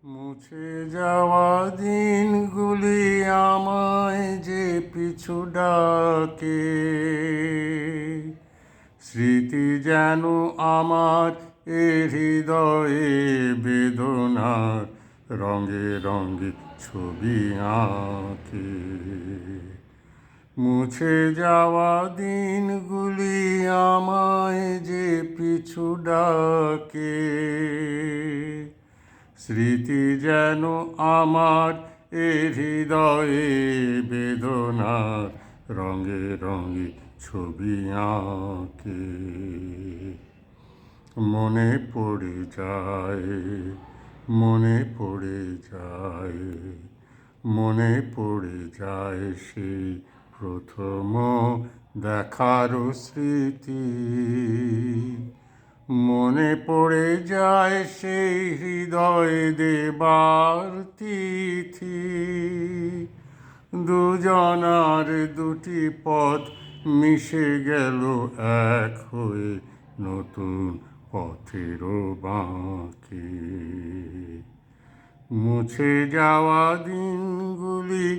মুছে যাওয়া দিনগুলি আমায় যে পিছু ডাকে, স্মৃতি যেন আমার এ হৃদয়ে বেদনার রঙে রঙে ছবি আঁকে। মুছে যাওয়া দিনগুলি আমায় যে পিছু ডাকে, স্মৃতি যেন আমার এ হৃদয়ে বেদনার রঙে রঙে ছবি আঁকে। মনে পড়ে যায়, মনে পড়ে যায়, মনে পড়ে যায় সেই প্রথম দেখার স্মৃতি। মনে পড়ে যায় সেই হৃদয় দেবার তিথি। দুজনার দুটি পথ মিশে গেল এক হয়ে নতুন পথেরও বাঁকে। মুছে যাওয়া দিনগুলি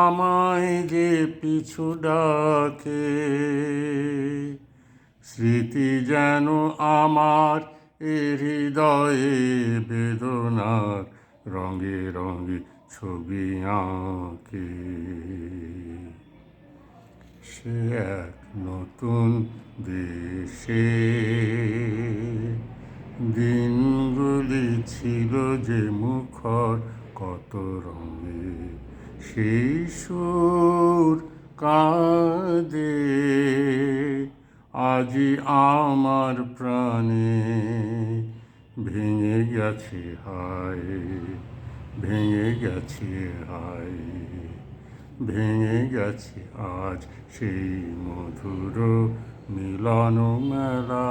আমায় যে পিছু ডাকে, স্মৃতি যেন আমার এ হৃদয়ে বেদনার রঙে রঙে ছবি আঁকে। সে এক নতুন দেশে দিনগুলি ছিল যে মুখর কত রঙে, সেই সুর কাঁদে আজি আমার প্রাণে। ভেঙে গেছে হায়, ভেঙে গেছে হায়, ভেঙে গেছে আজ সেই মধুর মিলন মেলা।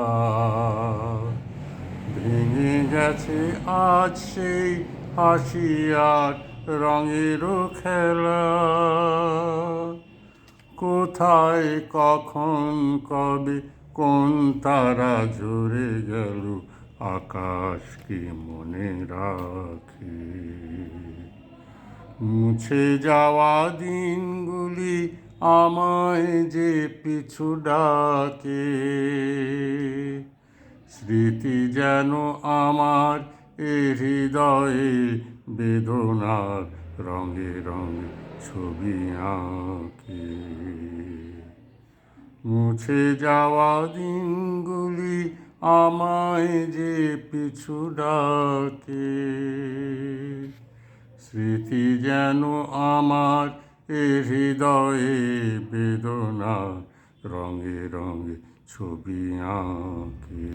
ভেঙে গেছে আজ সেই হাসি আর রঙেরও খেলা। কোথায় কখন কবে কোন তারা ঝরে গেল, আকাশ কি মনে রাখে। মুছে যাওয়া দিনগুলি আমায় যে পিছু ডাকে, স্মৃতি যেন আমার এ হৃদয়ে বেদনার রঙে রঙে ছবি আঁকে। মুছে যাওয়া দিনগুলি আমায় যে পিছু ডাকে, স্মৃতি যেন আমার এ হৃদয়ে বেদনার রঙে রঙে ছবি আঁকে।